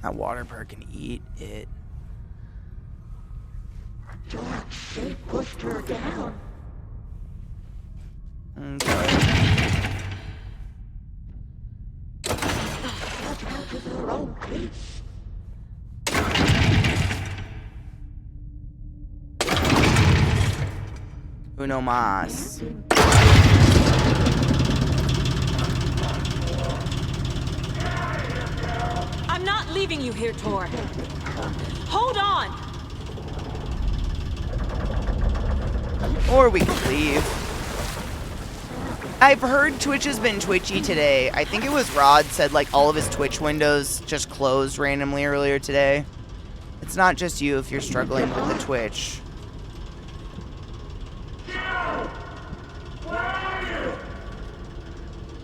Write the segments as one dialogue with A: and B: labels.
A: That water bird can eat it.
B: George, they pushed her down.
A: Okay.
B: Let her to their own peace.
A: Uno mas.
C: I'm not leaving you here, Tor. Hold on!
A: Or we could leave. I've heard Twitch has been twitchy today. I think it was Rod said like all of his Twitch windows just closed randomly earlier today. It's not just you if you're struggling with the Twitch.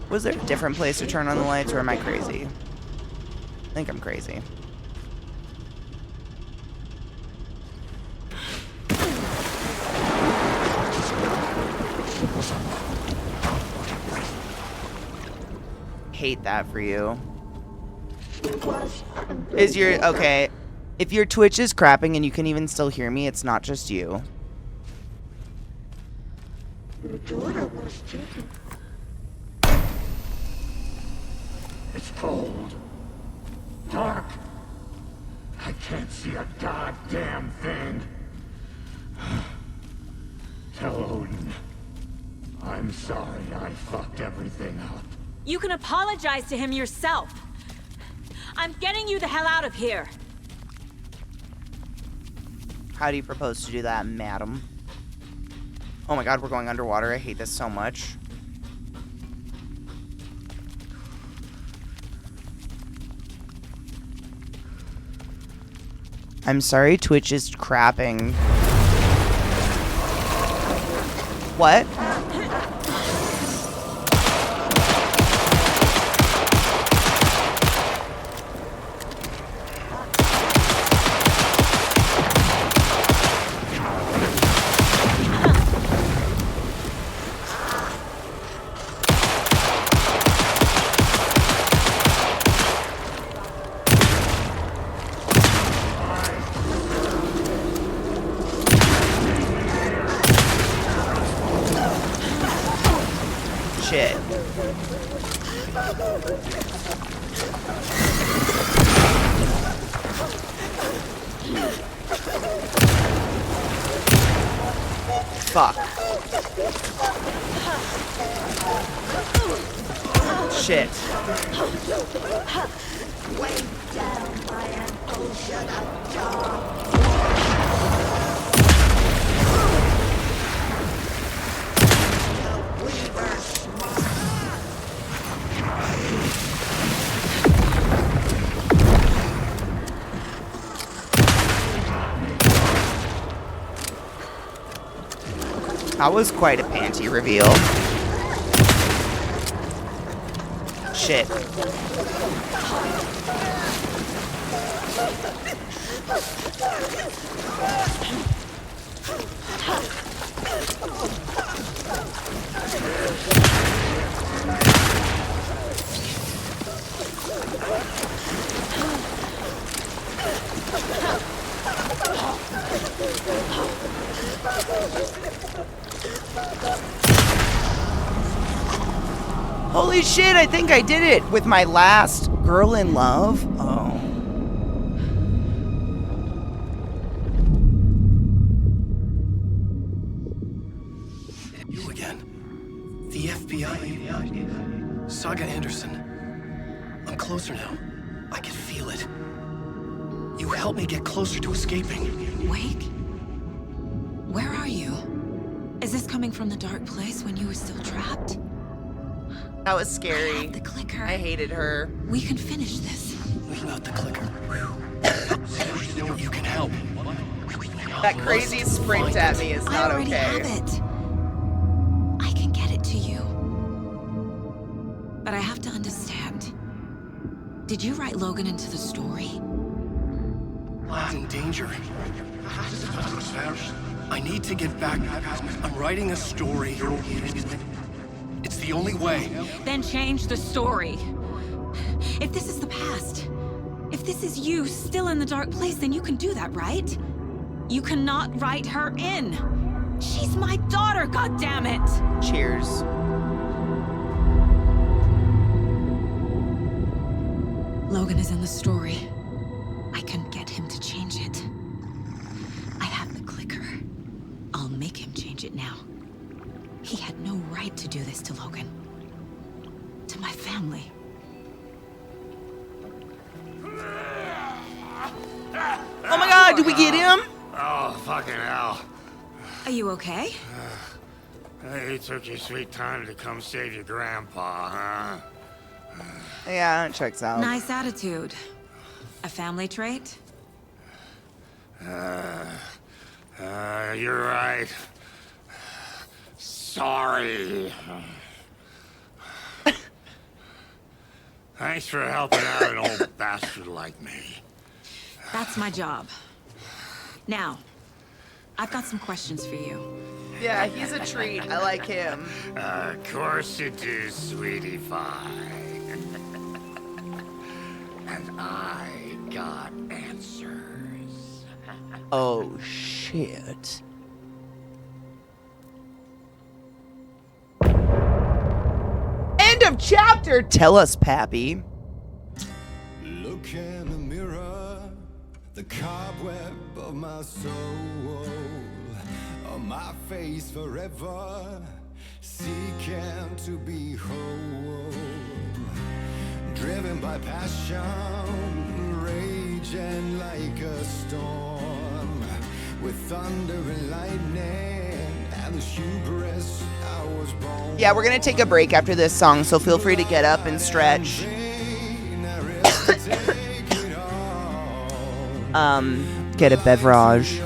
A: Was there a different place to turn on the lights, or am I crazy? I think I'm crazy. Hate that for you. Is your okay? If your Twitch is crapping and you can even still hear me, it's not just you.
B: Your daughter was taken.
D: It's cold. Dark. I can't see a goddamn thing. Tell Odin. I'm sorry I fucked everything up.
C: You can apologize to him yourself. I'm getting you the hell out of here.
A: How do you propose to do that, madam? Oh my god, we're going underwater. I hate this so much. I'm sorry, Twitch is crapping. What? Shit. Fuck. Shit.
B: Weighed down by an ocean of dark. The Weaver's smile.
A: That was quite a panty reveal. Shit. Holy shit, I think I did it with my last girl in love. Oh.
E: You again. The FBI. Saga Anderson. I'm closer now. I can feel it. You helped me get closer to escaping.
F: Wake? Where are you? Is this coming from the dark place when you were still trapped?
A: That was
F: I
A: scary.
F: have the clicker.
A: I hated her.
F: We can finish this.
E: Without the clicker. You can help.
A: That crazy sprint at me is
F: I
A: not
F: already
A: okay.
F: have it. I can get it to you. But I have to understand. Did you write Logan into the story?
E: I'm in danger. I need to get back. I'm writing a story. It's the only way.
C: Then change the story. If this is the past, if
F: If this is you still in the dark place, then you can do that, right? You cannot write her in. She's my daughter, goddammit!
A: Cheers.
F: Logan is in the story. I can get him to change it. I have the clicker. I'll make him change it now. He had no right to do this to Logan. To my family.
A: Oh my god, did we get him?
D: Oh, fucking hell.
F: Are you okay?
D: Hey, you took your sweet time to come save your grandpa, huh?
A: Yeah, it checks out.
F: Nice attitude. A family trait?
D: You're right. Sorry. Thanks for helping out an old bastard like me.
F: That's my job. Now, I've got some questions for you.
A: Yeah, he's a treat. I like him.
D: Of course you do, sweetie pie. And I got answers.
A: Oh, shit. End of chapter! Tell us, Pappy.
G: Look in the mirror, the cobweb of my soul, on my face forever, seeking to be whole, driven by passion, raging like a storm, with thunder and lightning, and the hubris I was born.
A: Yeah, we're gonna take a break after this song, so feel free to get up and stretch. Get a beverage.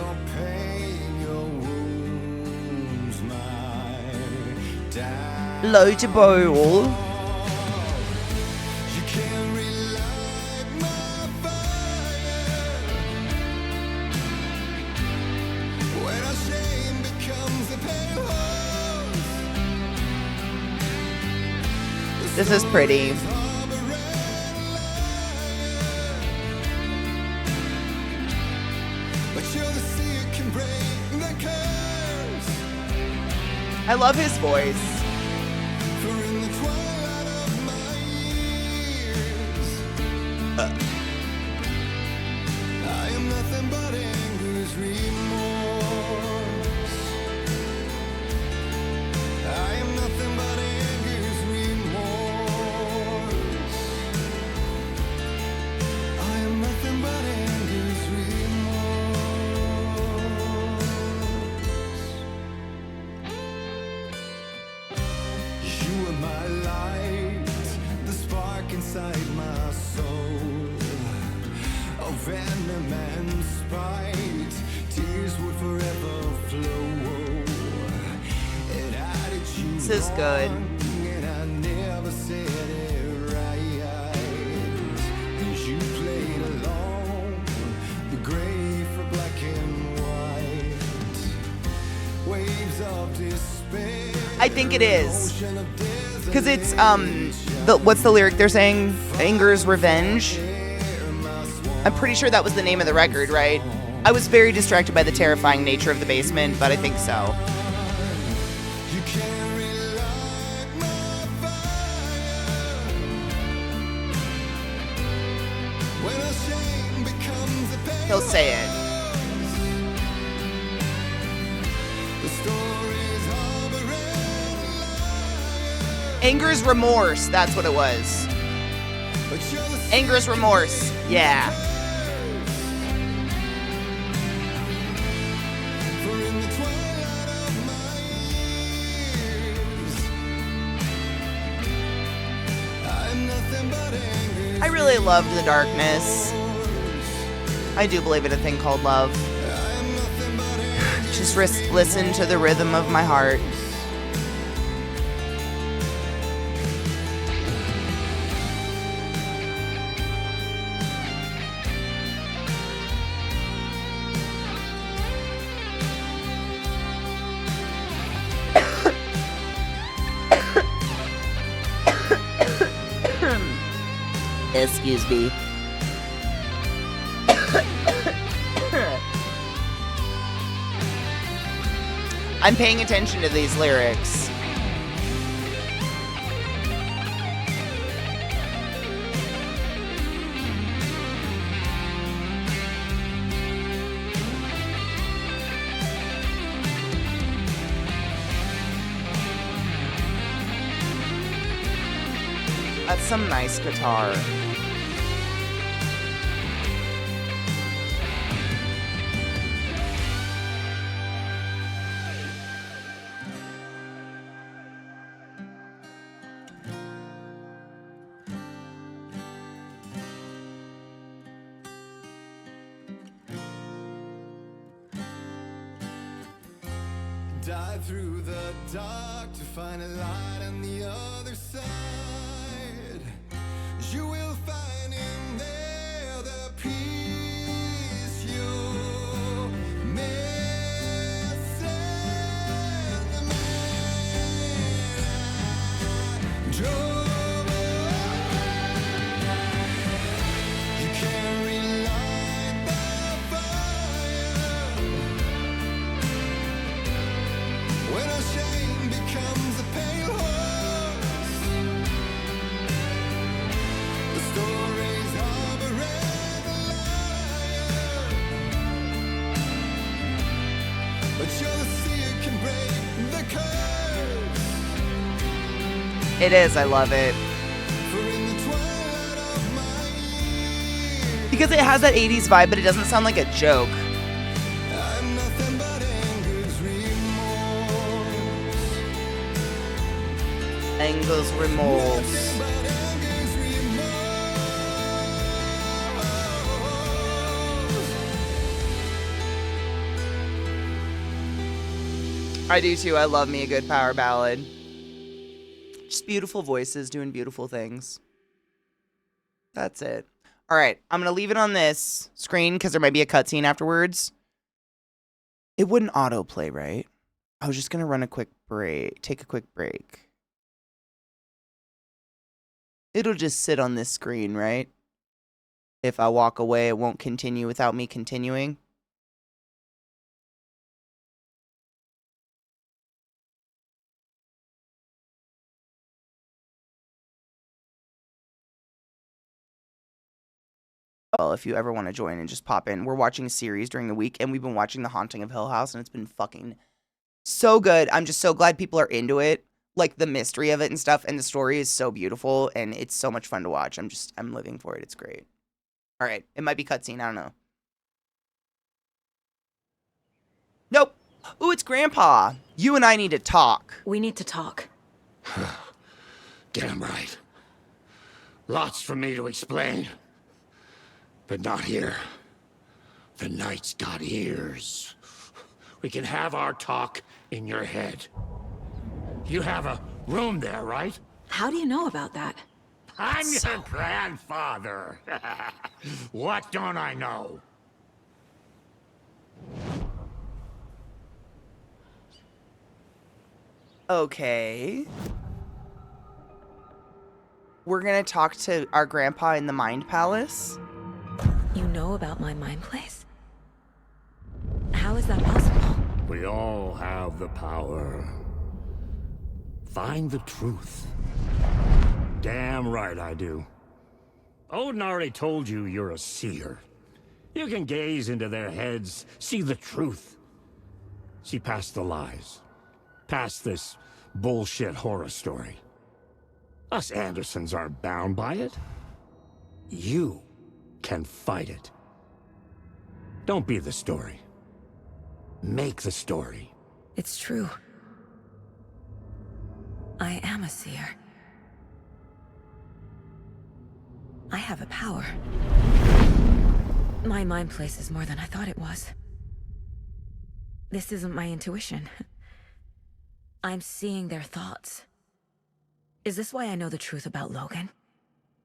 A: Low to bowl. This is pretty. I love his voice.
G: I am nothing but anger's remorse. I am nothing but anger's remorse. I am nothing but anger's remorse. You are my light, the spark inside my soul. Of venom and spite, tears would forever flow. It had its you
A: This is good.
G: wrong, and I never said it right. 'Cause you played along, the gray for black and white. Waves of despair.
A: I think it is.
G: Ocean of
A: Because it's, what's the lyric they're saying? Anger's Revenge? I'm pretty sure that was the name of the record, right? I was very distracted by the terrifying nature of the basement, but I think so.
G: You can't relight my fire. When our shame becomes a pain,
A: He'll say it.
G: the stories harboring lies.
A: Anger's Remorse, that's what it was.
G: But you're the
A: Anger's Remorse, yeah.
G: for in the twilight of my years, I'm nothing but anger.
A: I really loved the darkness. I do believe in a thing called love.
G: I'm nothing but anger.
A: Just listen to the rhythm of my heart. Excuse me. I'm paying attention to these lyrics. That's some nice guitar.
G: Dive through the dark to find a light on the other side. You will find in there the peace you're missing. The man I drove. You can't relight the fire when our shame becomes a pale horse. The stories of a red lion, but you're the seer can break the curse.
A: It is, I love it.
G: For in the twilight of my years,
A: Because it has that 80s vibe, but it doesn't sound like a joke.
G: I'm nothing but anger's remorse.
A: Anger's remorse.
G: But anger's remorse.
A: I do too. I love me a good power ballad. Just beautiful voices doing beautiful things. That's it. All right, I'm going to leave it on this screen because there might be a cutscene afterwards. It wouldn't autoplay, right? I was just going to run a quick break, take a quick break. It'll just sit on this screen, right? If I walk away, it won't continue without me continuing. Well, if you ever want to join and just pop in, we're watching a series during the week, and we've been watching The Haunting of Hill House, and it's been fucking so good. I'm just so glad people are into it, like the mystery of it and stuff, and the story is so beautiful, and it's so much fun to watch. I'm living for it. It's great. All right, it might be cutscene. I don't know. Nope. Ooh, it's Grandpa. You and I need to talk.
C: We need to talk.
D: Get him right. Lots for me to explain. But not here. The night's got ears. We can have our talk in your head. You have a room there, right?
C: How do you know about that?
D: I'm your grandfather. What don't I know?
A: Okay. We're gonna talk to our grandpa in the Mind Palace.
F: You know about my mind place? How is that possible?
D: We all have the power. Find the truth. Damn right I do. Odin already told you you're a seer. You can gaze into their heads, see the truth. See past the lies. Past this bullshit horror story. Us Andersons aren't bound by it. You can fight it. Don't be the story. Make the story.
F: It's true. I am a seer. I have a power. My mind place is more than I thought it was. This isn't my intuition. I'm seeing their thoughts. Is this why I know the truth about Logan?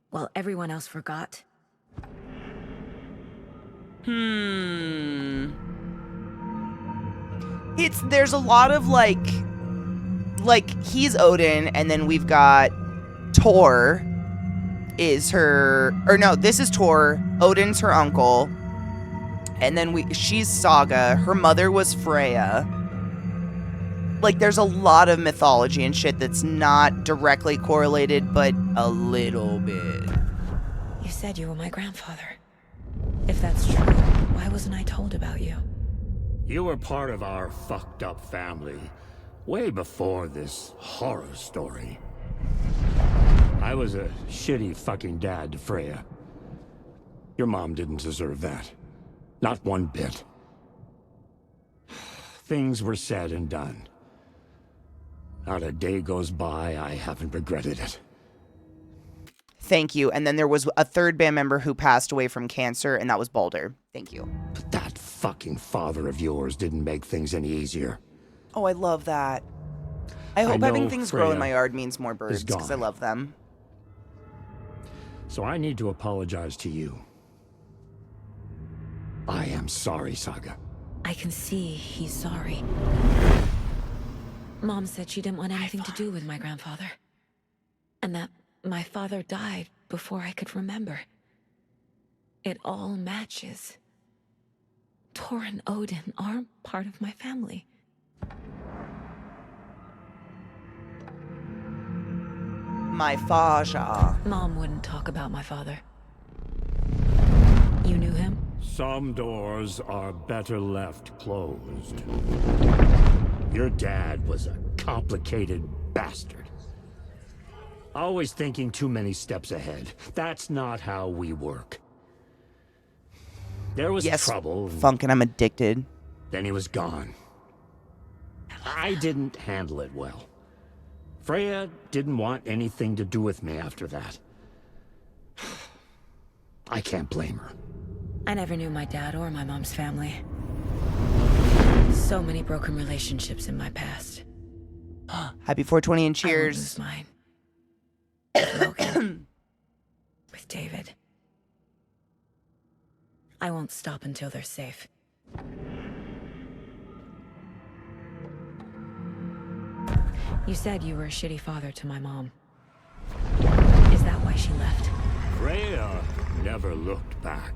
F: While everyone else forgot?
A: There's a lot of like he's Odin, and then we've got Tor is her, or no, this is Tor, Odin's her uncle, and then she's Saga, her mother was Freya, Like, there's a lot of mythology and shit that's not directly correlated, but a little bit.
F: You said you were my grandfather. If that's true, why wasn't I told about you?
D: You were part of our fucked up family way before this horror story. I was a shitty fucking dad to Freya. Your mom didn't deserve that. Not one bit. Things were said and done. Not a day goes by I haven't regretted it.
A: Thank you. And then there was a third band member who passed away from cancer, and that was Balder. Thank you.
D: But that fucking father of yours didn't make things any easier.
A: Oh, I love that. I hope
D: know
A: having things grow in
D: Freya
A: my yard means more birds, because I
D: gone.
A: love them.
D: So I need to apologize to you. I am sorry, Saga.
F: I can see he's sorry. Mom said she didn't want anything to do with my grandfather. And that my father died before I could remember. It all matches. Tor and Odin are part of my family.
A: My Faja.
F: Mom wouldn't talk about my father. You knew him?
D: Some doors are better left closed. Your dad was a complicated bastard. Always thinking too many steps ahead. That's not how we work. There was trouble.
A: Funk, and I'm addicted.
D: Then he was gone. I didn't handle it well. Freya didn't want anything to do with me after that. I can't blame her.
F: I never knew my dad or my mom's family. So many broken relationships in my past.
A: Happy 420 and
F: I won't
A: cheers.
F: lose mine. With Logan. With David. I won't stop until they're safe. You said you were a shitty father to my mom. Is that why she left?
D: Freya never looked back.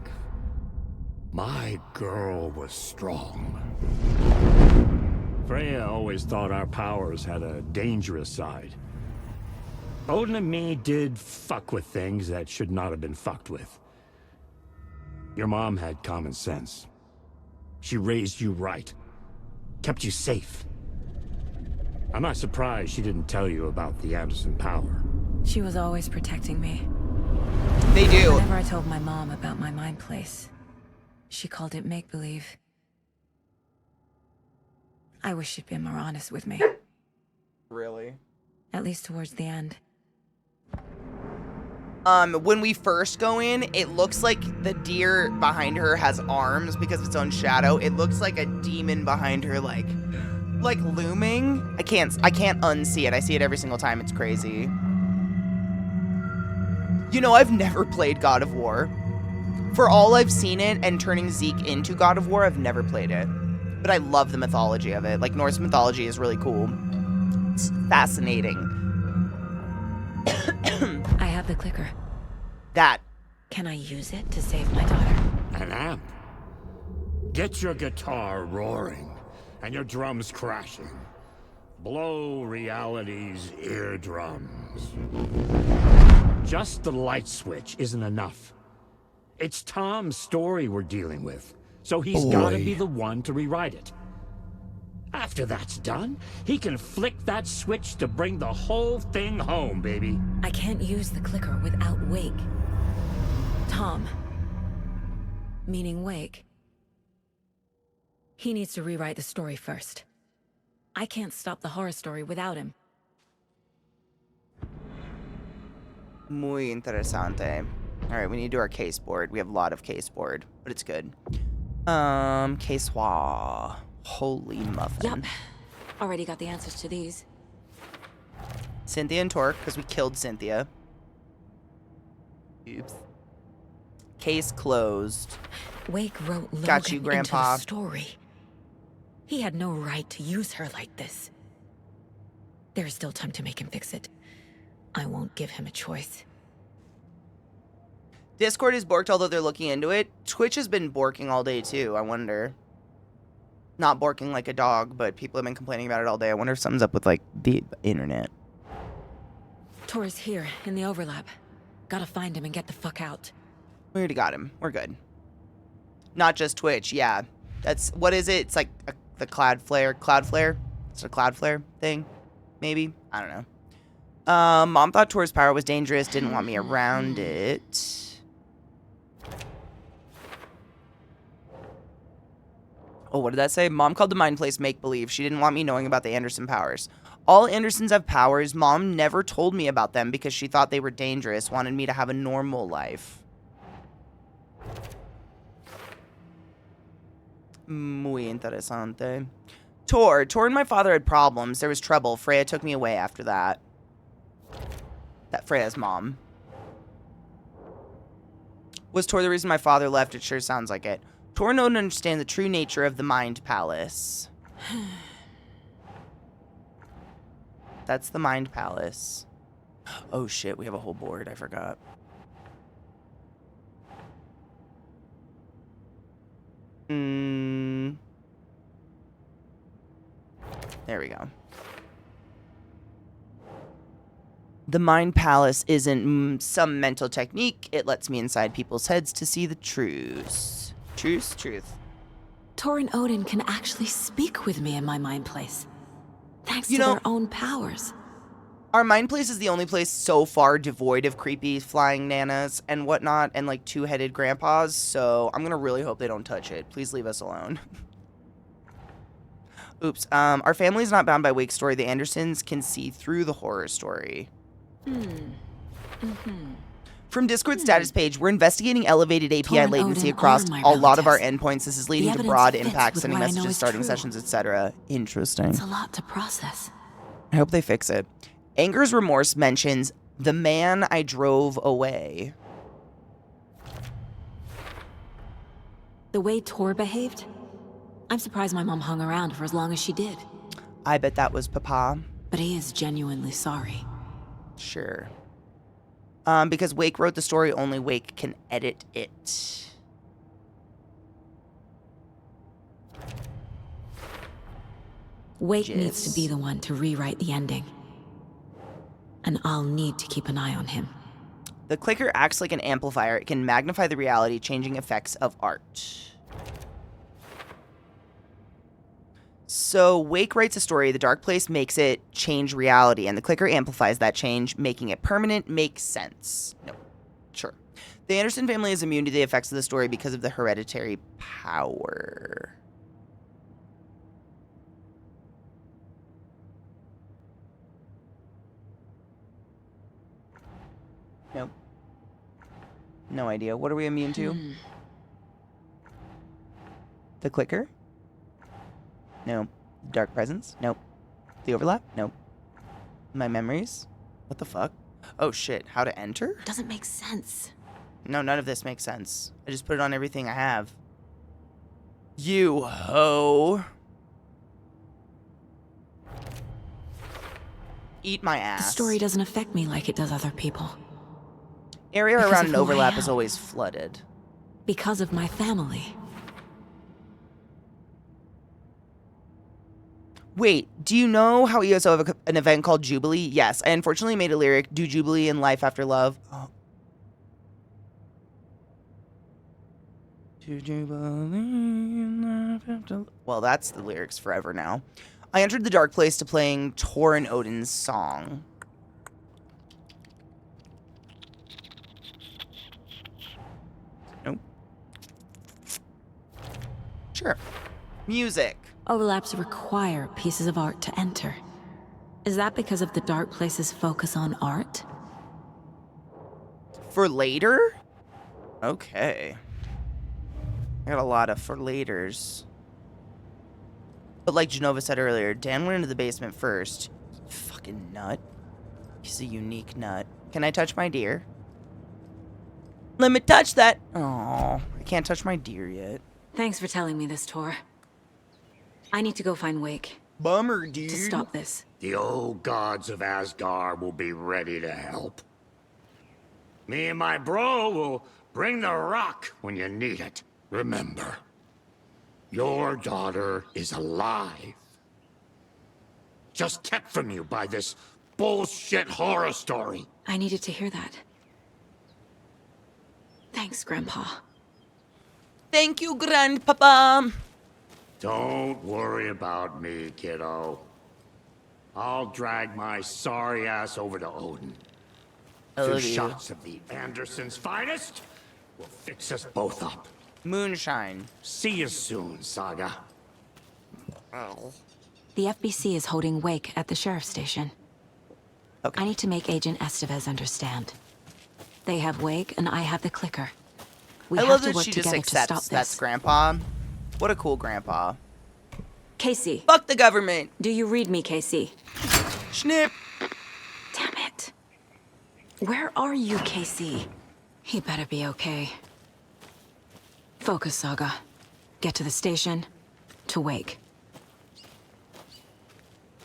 D: My girl was strong. Freya always thought our powers had a dangerous side. Odin and me did fuck with things that should not have been fucked with. Your mom had common sense. She raised you right. Kept you safe. I'm not surprised she didn't tell you about the Anderson power.
F: She was always protecting me.
A: They do.
F: Whenever I told my mom about my mind place, she called it make-believe. I wish she'd been more honest with me.
A: Really?
F: At least towards the end.
A: When we first go in, it looks like the deer behind her has arms because of its own shadow. It looks like a demon behind her, like looming. I can't unsee it. I see it every single time. It's crazy. You know, I've never played God of War. For all I've seen it and turning Zeke into God of War, I've never played it. But I love the mythology of it. Like, Norse mythology is really cool. It's fascinating.
F: I have the clicker.
A: That.
F: Can I use it to save my daughter?
D: An amp. Get your guitar roaring and your drums crashing. Blow reality's eardrums. Just the light switch isn't enough. It's Tom's story we're dealing with, so he's gotta be the one to rewrite it. After that's done, he can flick that switch to bring the whole thing home, baby.
F: I can't use the clicker without Wake. Tom. Meaning Wake. He needs to rewrite the story first. I can't stop the horror story without him.
A: Muy interesante. All right, we need to do our case board. We have a lot of case board, but it's good. Case wa. Holy muffin.
F: Yep. Already got the answers to these.
A: Cynthia and Torque, because we killed Cynthia. Oops. Case closed.
F: Wake wrote Logan
A: Got you,
F: into
A: Grandpa.
F: the story. He had no right to use her like this. There is still time to make him fix it. I won't give him a choice.
A: Discord is borked, although they're looking into it. Twitch has been borking all day, too. I wonder. not barking like a dog, but people have been complaining about it all day. I wonder if something's up with, like, the internet.
F: Tor's here, in the overlap. Gotta find him and get the fuck out.
A: We already got him. We're good. Not just Twitch, yeah. That's, what is it? It's like the Cloudflare. It's a Cloudflare thing, maybe? I don't know. Mom thought Tor's power was dangerous, didn't want me around it. Oh, what did that say? Mom called the mind place make-believe. She didn't want me knowing about the Anderson powers. All Andersons have powers. Mom never told me about them because she thought they were dangerous, wanted me to have a normal life. Muy interesante. Tor and my father had problems. There was trouble. Freya took me away after that. That Freya's mom. Was Tor the reason my father left? It sure sounds like it. Tor don't understand the true nature of the Mind Palace. That's the Mind Palace. Oh shit, we have a whole board. I forgot. There we go. The Mind Palace isn't some mental technique. It lets me inside people's heads to see the truth. Truth.
F: Tor and Odin can actually speak with me in my mind place. Thanks to
A: know,
F: their own powers.
A: Our mind place is the only place so far devoid of creepy flying nanas and whatnot and like two-headed grandpas, so I'm gonna really hope they don't touch it. Please leave us alone. Oops. Our family's not bound by Wake's story. The Andersons can see through the horror story. From Discord status page, we're investigating elevated API latency across a lot of our endpoints. This is leading to broad impacts, sending messages, starting sessions, etc. Interesting.
F: It's a lot to process.
A: I hope they fix it. Anger's remorse mentions the man I drove away.
F: The way Tor behaved? I'm surprised my mom hung around for as long as she did.
A: I bet that was Papa.
F: But he is genuinely sorry.
A: Sure. Because Wake wrote the story, only Wake can edit it.
F: Wake needs to be the one to rewrite the ending. And I'll need to keep an eye on him.
A: The clicker acts like an amplifier. It can magnify the reality, changing effects of art. So Wake writes a story, the dark place makes it change reality, and the clicker amplifies that change, making it permanent. Makes sense. No. Sure. The Anderson family is immune to the effects of the story because of the hereditary power. Nope. No idea. What are we immune to? The clicker? No. Dark presence? Nope. The overlap? Nope. My memories? What the fuck? Oh shit. How to enter?
F: Doesn't make sense.
A: No, none of this makes sense. I just put it on everything I have. You hoe. Eat my ass.
F: The story doesn't affect me like it does other people.
A: Area
F: Because
A: around
F: of
A: an
F: who I
A: overlap
F: am.
A: is always flooded.
F: Because of my family.
A: Wait, do you know how ESO have an event called Jubilee? Yes, I unfortunately made a lyric, do Jubilee in life after love. Oh. Do Jubilee in life after... Well, that's the lyrics forever now. I entered the dark place to playing Tor and Odin's song. Nope. Sure. Music.
F: Overlaps require pieces of art to enter. Is that because of the dark place's focus on art?
A: For later? Okay. I got a lot of for laters. But like Genova said earlier, Dan went into the basement first. Fucking nut. He's a unique nut. Can I touch my deer? Let me touch that. Oh, I can't touch my deer yet.
F: Thanks for telling me this, Tor. I need to go find Wake.
A: Bummer, dude.
F: To stop this.
D: The old gods of Asgard will be ready to help. Me and my bro will bring the rock when you need it. Remember, Your daughter is alive. Just kept from you by this bullshit horror story.
F: I needed to hear that. Thanks, Grandpa.
A: Thank you, Grandpapa.
D: Don't worry about me, kiddo. I'll drag my sorry ass over to Odin.
A: I
D: 2
A: love you.
D: shots of the Andersons' finest will fix us both up.
A: Moonshine.
D: See you soon, Saga.
F: The FBC is holding wake at the sheriff's station.
A: Okay.
F: I need to make Agent Estevez understand. They have wake, and I have the clicker. We
A: I
F: have
A: love
F: to
A: that
F: work
A: she just
F: together to stop
A: accepts
F: this.
A: that's Grandpa. What a cool Grandpa.
C: Casey,
A: Fuck the government.
C: do you read me, Casey?
A: Snip.
F: Damn it. Where are you, Casey? He better be okay. Focus, Saga. Get to the station. To wake.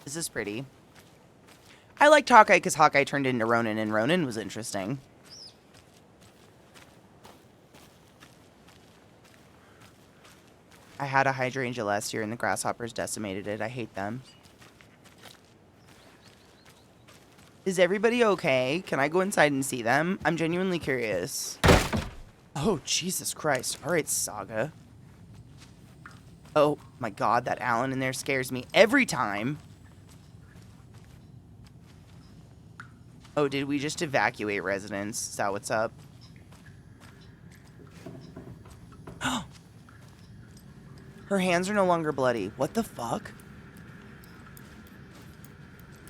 A: This is pretty. I liked Hawkeye because Hawkeye turned into Ronin, and Ronin was interesting. I had a hydrangea last year, and the grasshoppers decimated it. I hate them. Is everybody okay? Can I go inside and see them? I'm genuinely curious. Oh, Jesus Christ. All right, Saga. Oh, my God. That Alan in there scares me every time. Oh, did we just evacuate residents? Is that what's up? Her hands are no longer bloody. What the fuck?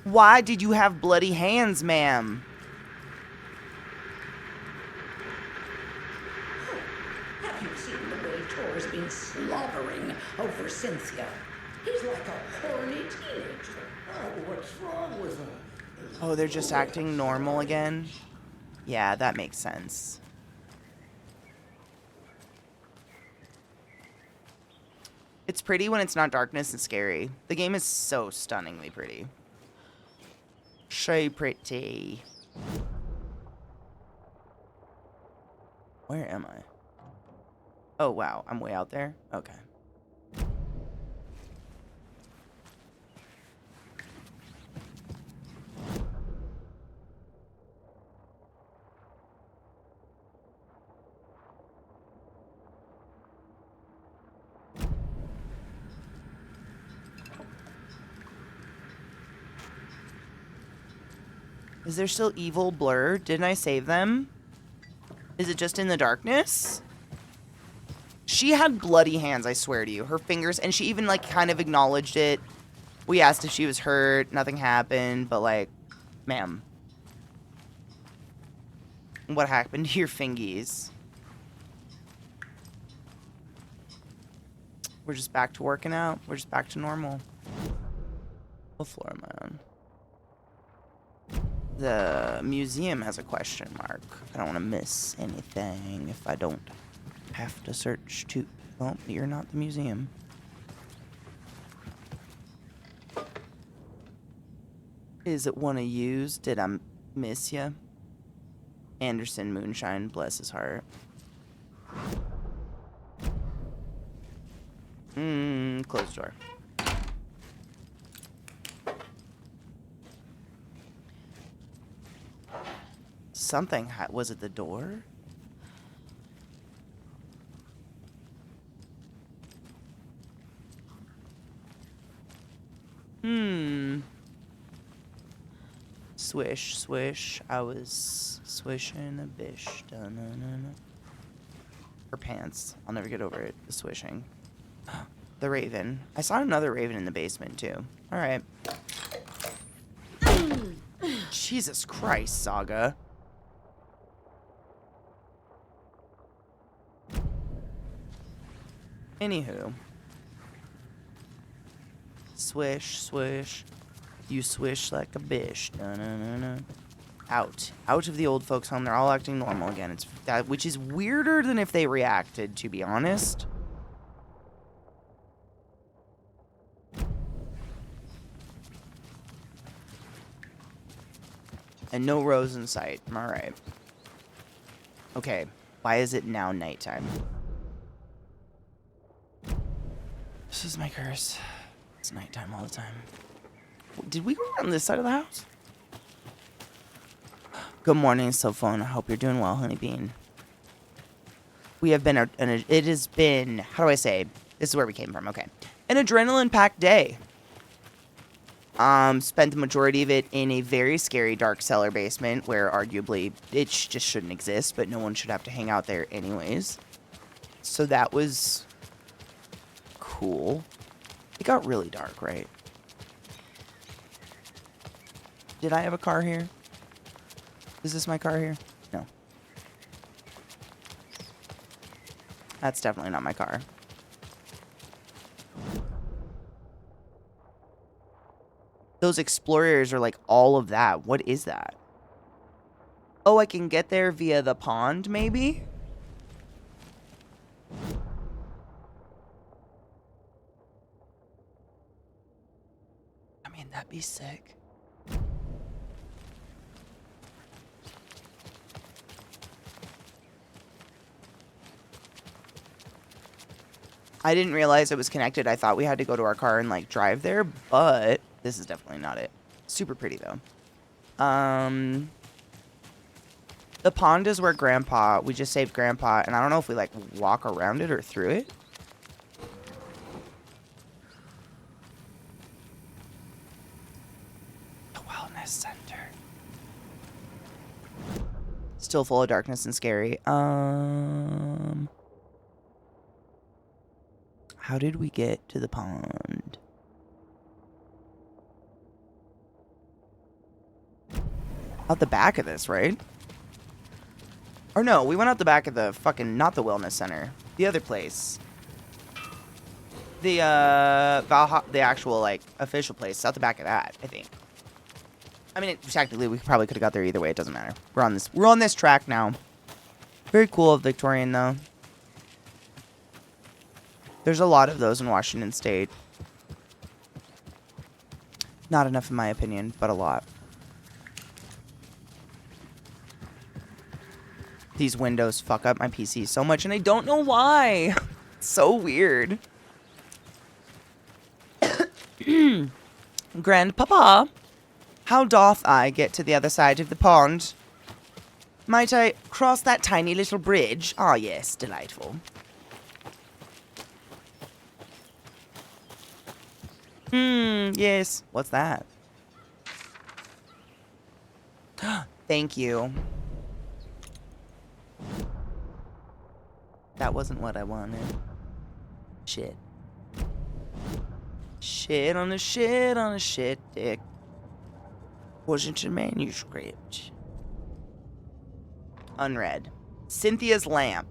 A: Why did you have bloody hands, ma'am?
H: Have you seen the way Tor's been slobbering over Cynthia? He's like a horny teenager.
G: Oh, what's wrong with her?
A: Oh, they're just acting normal again? Yeah, that makes sense. It's pretty when it's not darkness and scary. The game is so stunningly pretty. So pretty. Where am I? Oh, wow. I'm way out there? Okay. Is there still evil blur? Didn't I save them? Is it just in the darkness? She had bloody hands, I swear to you. Her fingers, and she even, like, kind of acknowledged it. We asked if she was hurt. Nothing happened, but, like, ma'am. What happened to your fingies? We're just back to working out. We're just back to normal. What floor am I on? The museum has a question mark. I don't want to miss anything if I don't have to search too. Well, you're not the museum. Is it one of yous? Did I miss ya? Anderson Moonshine, bless his heart. Close the door. Something was it the door? Swish, swish. I was swishing a bish. Da-na-na-na. Her pants. I'll never get over it. The swishing. The raven. I saw another raven in the basement too. All right. Jesus Christ, Saga. Anywho. Swish, swish. You swish like a bish. Da-na-na-na. Out. Out of the old folks' home. They're all acting normal again. It's that, which is weirder than if they reacted, to be honest. And no Rose in sight. Alright. Okay. Why is it now nighttime? This is my curse. It's nighttime all the time. Did we go around this side of the house? Good morning, cell phone. I hope you're doing well, honey bean. We have been, it has been, how do I say? This is where we came from, okay. An adrenaline-packed day. Spent the majority of it in a very scary dark cellar basement where arguably it just shouldn't exist, but no one should have to hang out there anyways. So that was cool. It got really dark, right? Did I have a car here? Is this my car here? No. That's definitely not my car. Those explorers are like all of that. What is that? Oh, I can get there via the pond, maybe? I mean, that'd be sick. I didn't realize it was connected. I thought we had to go to our car and like drive there, but this is definitely not it. Super pretty though. The pond is where we just saved Grandpa, and I don't know if we like walk around it or through it. The wellness center. Still full of darkness and scary. How did we get to the pond? Out the back of this, right? Or no, we went out the back of the fucking, not the wellness center. The other place. The, the actual, like, official place. Out the back of that, I think. I mean, technically, we probably could have got there either way. It doesn't matter. We're on this track now. Very cool Victorian, though. There's a lot of those in Washington State. Not enough in my opinion, but a lot. These windows fuck up my PC so much, and I don't know why. It's so weird. Grandpapa, how doth I get to the other side of the pond? Might I cross that tiny little bridge? Ah, yes, delightful. Yes. What's that? Thank you. That wasn't what I wanted. Shit. Shit on a shit on a shit dick. Wasn't a manuscript. Unread. Cynthia's lamp.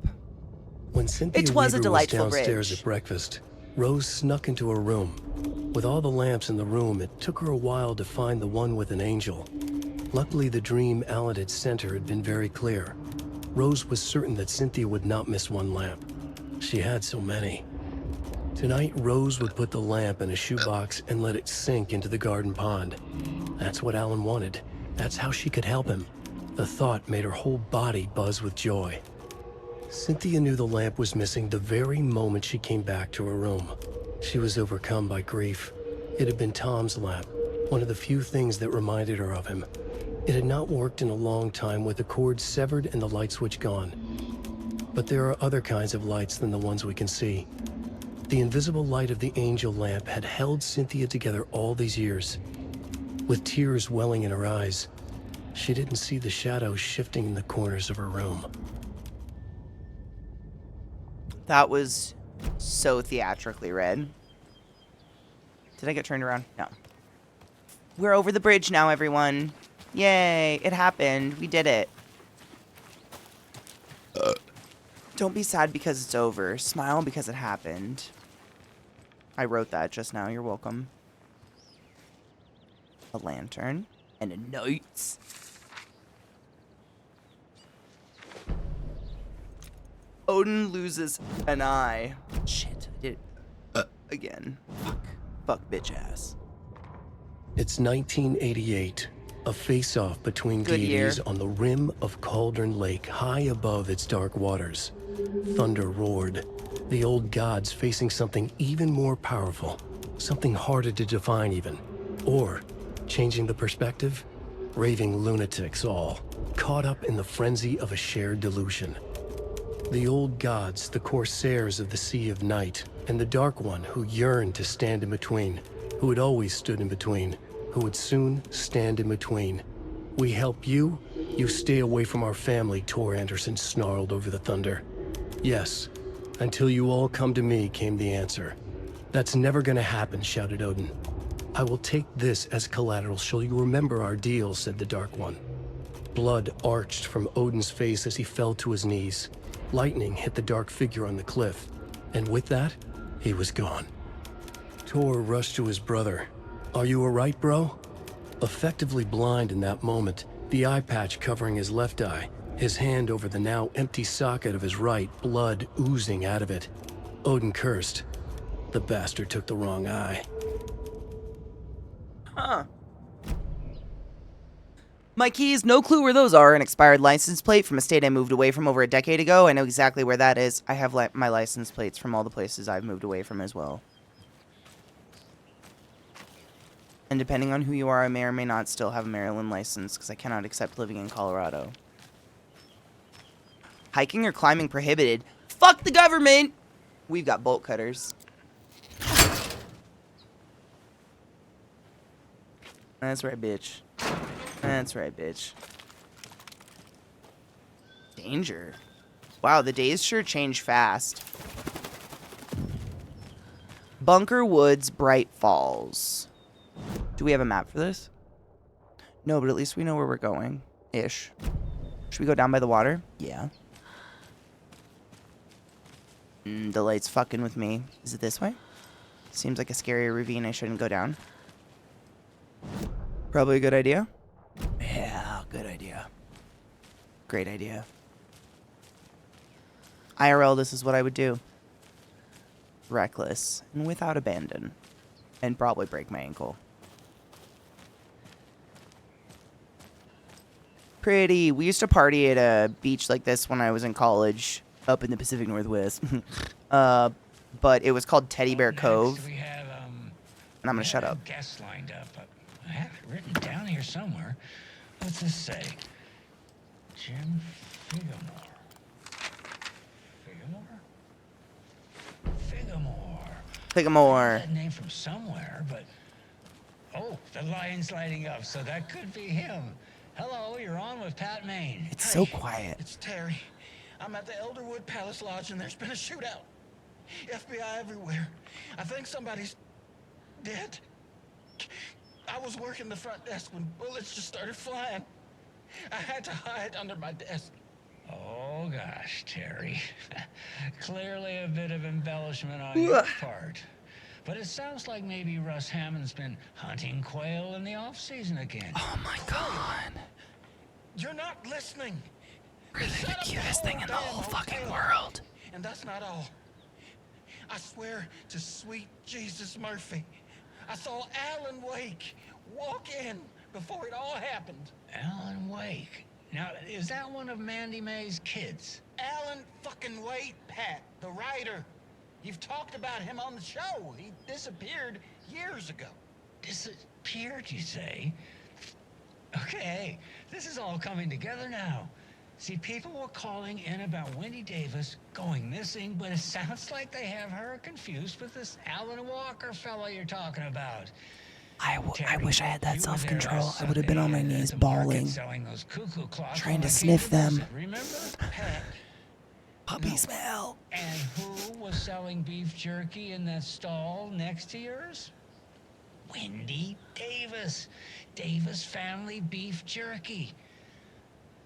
E: When Cynthia
A: It was a
E: Weaver
A: delightful
E: downstairs
A: bridge.
E: at breakfast, Rose snuck into her room. With all the lamps in the room, it took her a while to find the one with an angel. Luckily, the dream Alan had sent her had been very clear. Rose was certain that Cynthia would not miss one lamp. She had so many. Tonight, Rose would put the lamp in a shoebox and let it sink into the garden pond. That's what Alan wanted. That's how she could help him. The thought made her whole body buzz with joy. Cynthia knew the lamp was missing the very moment she came back to her room. She was overcome by grief. It had been Tom's lamp, one of the few things that reminded her of him. It had not worked in a long time with the cord severed and the light switch gone. But there are other kinds of lights than the ones we can see. The invisible light of the angel lamp had held Cynthia together all these years. With tears welling in her eyes, she didn't see the shadows shifting in the corners of her room.
A: That was so theatrically read. Did I get turned around? No. We're over the bridge now, everyone. Yay, it happened. We did it. Don't be sad because it's over. Smile because it happened. I wrote that just now. You're welcome. A lantern and a note. Odin loses an eye. Shit, I did it again. Fuck, bitch ass.
E: It's 1988, a face-off between
A: Good
E: deities
A: year.
E: on the rim of Cauldron Lake, high above its dark waters. Thunder roared. The old gods facing something even more powerful. Something harder to define even. Or, changing the perspective, raving lunatics all, caught up in the frenzy of a shared delusion. The old gods, the corsairs of the Sea of Night, and the Dark One who yearned to stand in between, who had always stood in between, who would soon stand in between. We help you, you stay away from our family, Tor Anderson snarled over the thunder. Yes, until you all come to me, came the answer. That's never gonna happen, shouted Odin. I will take this as collateral, shall you remember our deal, said the Dark One. Blood arched from Odin's face as he fell to his knees. Lightning hit the dark figure on the cliff, and with that, he was gone. Tor rushed to his brother. Are you alright, bro? Effectively blind in that moment, the eye patch covering his left eye, his hand over the now empty socket of his right, blood oozing out of it. Odin cursed. The bastard took the wrong eye.
A: Huh. My keys, no clue where those are. An expired license plate from a state I moved away from over a decade ago. I know exactly where that is. I have my license plates from all the places I've moved away from as well. And depending on who you are, I may or may not still have a Maryland license because I cannot accept living in Colorado. Hiking or climbing prohibited. Fuck the government! We've got bolt cutters. That's right, bitch. That's right, bitch. Danger. Wow, the days sure change fast. Bunker Woods, Bright Falls. Do we have a map for this? No, but at least we know where we're going. Ish. Should we go down by the water? Yeah. The light's fucking with me. Is it this way? Seems like a scary ravine I shouldn't go down. Probably a good idea. Yeah, good idea. Great idea. IRL, this is what I would do. Reckless and without abandon. And probably break my ankle. Pretty. We used to party at a beach like this when I was in college, up in the Pacific Northwest. But it was called Teddy Bear Cove.
I: We have,
A: and I'm gonna shut up.
I: Guests lined up. I have it written down here somewhere. What's this say? Jim Figamore.
A: Figamore.
I: That name from somewhere, but oh, the lion's lighting up, so that could be him. Hello, you're on with Pat Maine.
A: It's so quiet.
J: It's Terry. I'm at the Elderwood Palace Lodge, and there's been a shootout. FBI everywhere. I think somebody's dead. I was working the front desk when bullets just started flying. I had to hide under my desk.
I: Oh gosh, Terry. Clearly a bit of embellishment on your part. But it sounds like maybe Russ Hammond's been hunting quail in the off-season again.
A: Oh my god.
J: You're not listening.
A: Really the cutest thing in the whole fucking world.
J: And that's not all. I swear to sweet Jesus Murphy, I saw Alan Wake walk in before it all happened.
I: Alan Wake? Now, is that one of Mandy May's kids?
J: Alan fucking Wake, Pat, the writer. You've talked about him on the show. He disappeared years ago.
I: Disappeared, you say? Okay, this is all coming together now. See, people were calling in about Wendy Davis going missing, but it sounds like they have her confused with this Alan Walker fellow you're talking about.
A: I wish I had that self-control. I would have been on my knees bawling, trying to sniff them.
I: Remember? Pat.
A: Puppy smell.
I: And who was selling beef jerky in that stall next to yours? Wendy Davis. Davis Family Beef Jerky.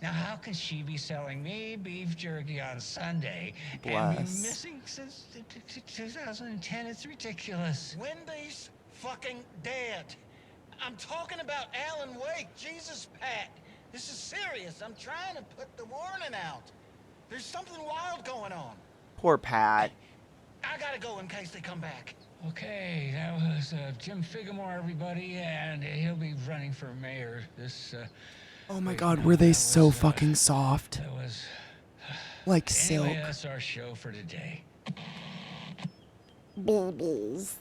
I: Now, how can she be selling me beef jerky on Sunday and be missing since 2010? It's ridiculous.
J: Wendy's fucking dead. I'm talking about Alan Wake. Jesus, Pat. This is serious. I'm trying to put the warning out. There's something wild going on.
A: Poor Pat.
J: I gotta go in case they come back.
I: Okay, that was Jim Figamore, everybody, and he'll be running for mayor this...
A: oh my god, were they so fucking soft?
I: That was...
A: Like silk.
I: Anyway, that's our show for today.
B: Babies.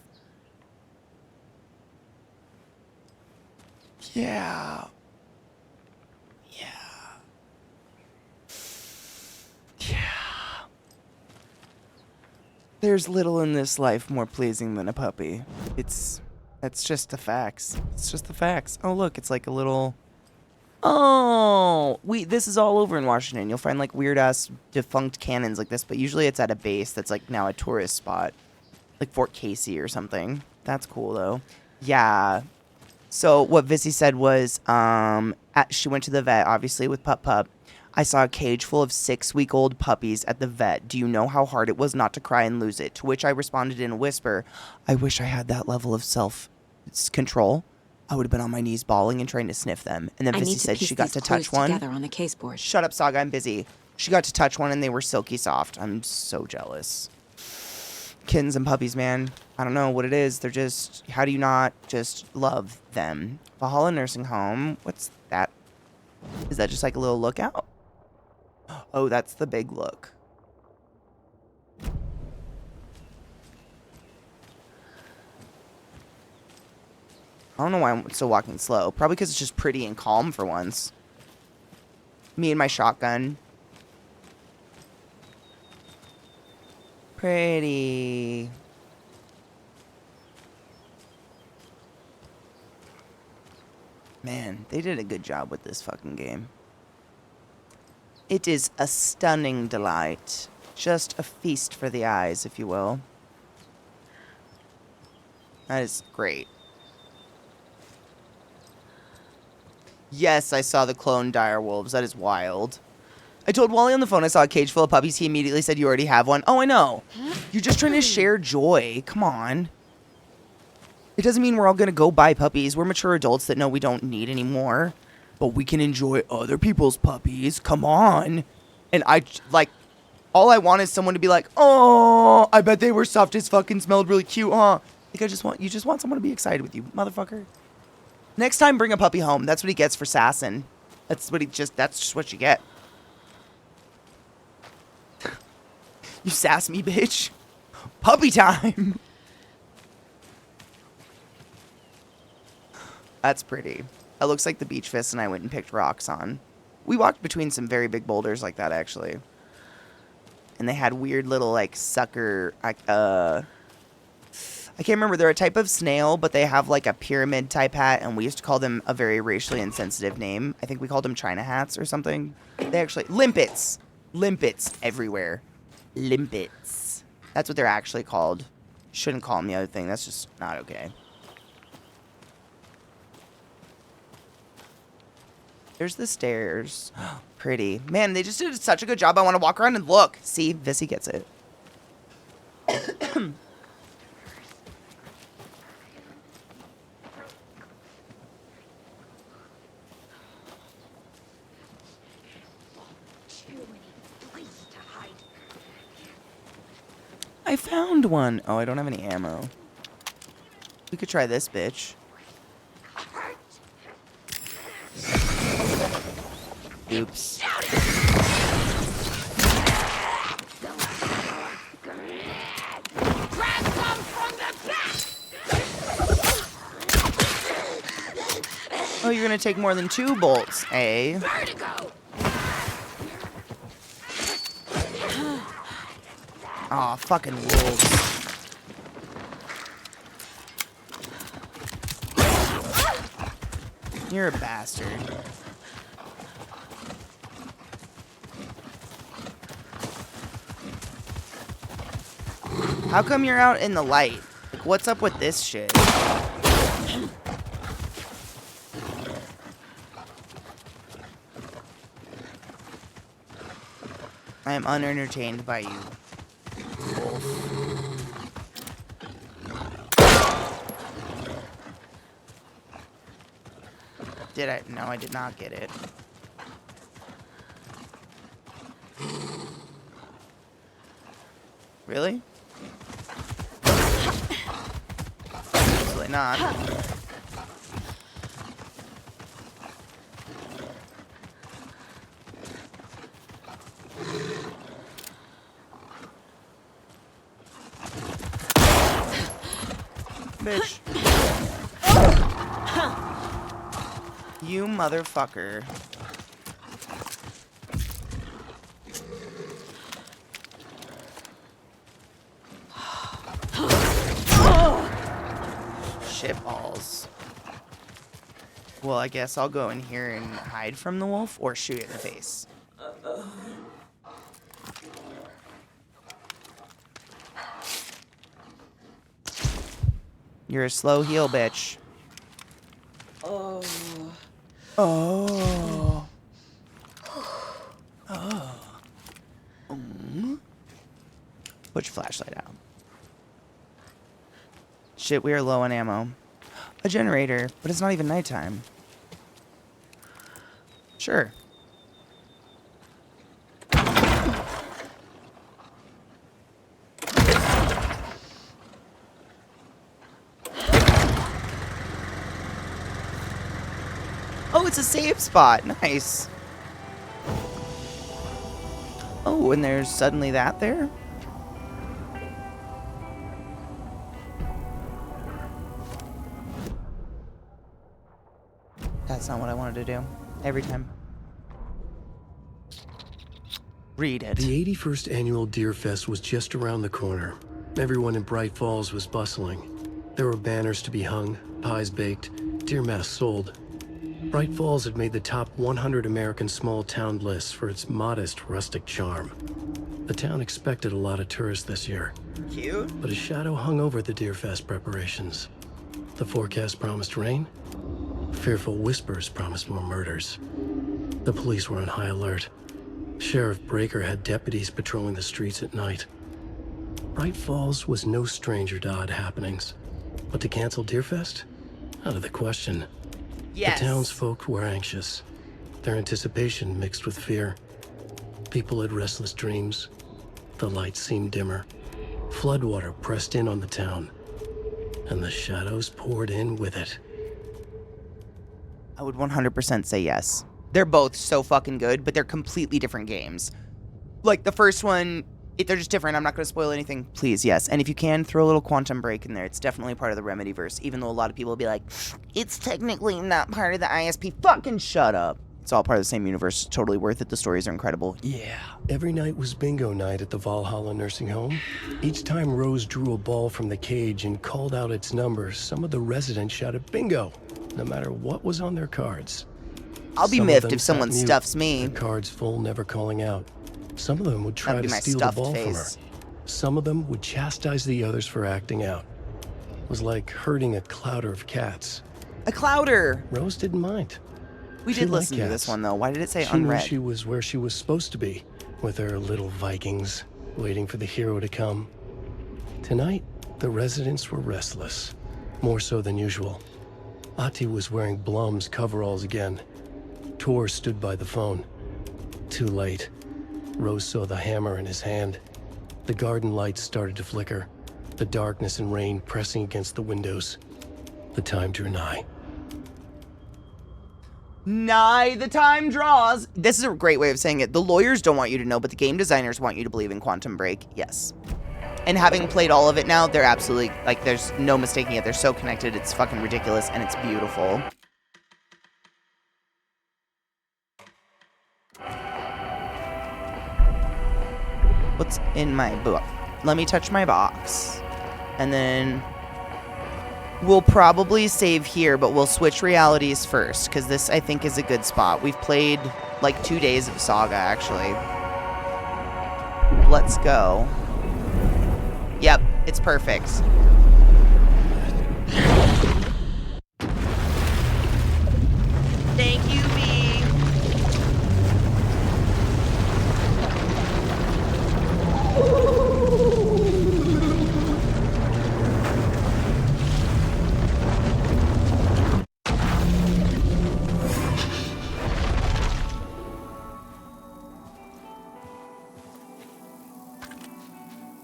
A: Yeah. There's little in this life more pleasing than a puppy. That's just the facts. It's just the facts. Oh, look, it's like a little... Oh, this is all over in Washington. You'll find like weird ass defunct cannons like this, but usually it's at a base that's like now a tourist spot, like Fort Casey or something. That's cool though. Yeah. So what Vissy said was, she went to the vet obviously with Pup. I saw a cage full of 6-week-old puppies at the vet. Do you know how hard it was not to cry and lose it? To which I responded in a whisper, I wish I had that level of self-control. I would have been on my knees bawling and trying to sniff them. And then Vissy said she got to touch one.
F: Together on the case board.
A: Shut up, Saga. I'm busy. She got to touch one and they were silky soft. I'm so jealous. Kittens and puppies, man. I don't know what it is. They're just... How do you not just love them? Valhalla Nursing Home. What's that? Is that just like a little lookout? Oh, that's the big look. I don't know why I'm still walking slow. Probably because it's just pretty and calm for once. Me and my shotgun. Pretty. Man, they did a good job with this fucking game. It is a stunning delight. Just a feast for the eyes, if you will. That is great. Yes, I saw the clone dire wolves. That is wild. I told Wally on the phone I saw a cage full of puppies. He immediately said, you already have one. Oh, I know. You're just trying to share joy. Come on. It doesn't mean we're all going to go buy puppies. We're mature adults that know we don't need any more. But we can enjoy other people's puppies. Come on. And all I want is someone to be like, oh, I bet they were soft as fucking smelled really cute, huh? Like, you just want someone to be excited with you, motherfucker. Next time, bring a puppy home. That's what he gets for sassing. That's just what you get. You sass me, bitch. Puppy time. That's pretty. That looks like the beach fist and I went and picked rocks on. We walked between some very big boulders like that, actually. And they had weird little, like, sucker... I can't remember. They're a type of snail, but they have, like, a pyramid-type hat, and we used to call them a very racially insensitive name. I think we called them China hats or something. They actually... Limpets. Limpets everywhere. Limpets. That's what they're actually called. Shouldn't call them the other thing. That's just not okay. There's the stairs. Pretty. Man, they just did such a good job. I want to walk around and look. See, Vissy gets it. I found one. Oh, I don't have any ammo. We could try this bitch. Oops. Oh, you're gonna take more than 2 bolts, eh? Aw, fucking wolves. You're a bastard. How come you're out in the light? Like, what's up with this shit? I am unentertained by you. Did I? No, I did not get it. Really? Absolutely not. Bitch. You motherfucker. Shitballs. Well, I guess I'll go in here and hide from the wolf or shoot it in the face. You're a slow heal, bitch.
F: Oh.
A: Oh. Put your flashlight out. Shit, we are low on ammo. A generator, but it's not even nighttime. Sure. Oh, it's a save spot. Nice. Oh, and there's suddenly that there? That's not what I wanted to do. Every time. Read it.
E: The 81st annual Deer Fest was just around the corner. Everyone in Bright Falls was bustling. There were banners to be hung, pies baked, deer masks sold. Bright Falls had made the top 100 American small town list for its modest rustic charm. The town expected a lot of tourists this year.
A: Cute.
E: But a shadow hung over the Deer Fest preparations. The forecast promised rain. Fearful whispers promised more murders. The police were on high alert. Sheriff Breaker had deputies patrolling the streets at night. Bright Falls was no stranger to odd happenings. But to cancel Deerfest? Out of the question.
A: Yes.
E: The townsfolk were anxious. Their anticipation mixed with fear. People had restless dreams. The lights seemed dimmer. Floodwater pressed in on the town. And the shadows poured in with it.
A: I would 100% say yes. They're both so fucking good, but they're completely different games. Like, the first one, they're just different. I'm not going to spoil anything. Please, yes. And if you can, throw a little Quantum Break in there. It's definitely part of the Remedyverse, even though a lot of people will be like, it's technically not part of the ISP. Fucking shut up. It's all part of the same universe. It's totally worth it. The stories are incredible. Yeah.
E: Every night was bingo night at the Valhalla nursing home. Each time Rose drew a ball from the cage and called out its number, some of the residents shouted bingo, no matter what was on their cards.
A: I'll be
E: Some of
A: miffed
E: them
A: if someone
E: sat mute,
A: stuffs me.
E: The cards full, never calling out. Some of them would try
A: That'd
E: to
A: be my
E: steal the
A: stuffed
E: ball
A: face.
E: from her. Some of them would chastise the others for acting out. It was like herding a clouder of cats.
A: A clouder.
E: Rose didn't mind.
A: We
E: She
A: did
E: liked
A: listen to this
E: cats.
A: one, though. Why did it say
E: She knew
A: unread?
E: she was where she was supposed to be, with her little Vikings, waiting for the hero to come. Tonight, the residents were restless, more so than usual. Ati was wearing Blum's coveralls again. Tor stood by the phone. Too late. Rose saw the hammer in his hand. The garden lights started to flicker, the darkness and rain pressing against the windows. The time drew nigh.
A: Nigh the time draws. This is a great way of saying it. The lawyers don't want you to know, but the game designers want you to believe in Quantum Break. Yes. And having played all of it now, they're absolutely, like, there's no mistaking it. They're so connected. It's fucking ridiculous, and it's beautiful. What's in my book? Let me touch my box. And then we'll probably save here, but we'll switch realities first, because this, I think, is a good spot. We've played, like, 2 days of Saga, actually. Let's go. Yep, it's perfect. Thank you, B.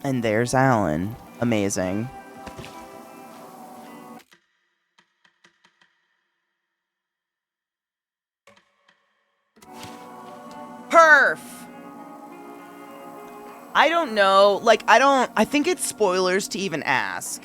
A: And there's Alan. Amazing. Perf! I don't know. Like, I think it's spoilers to even ask.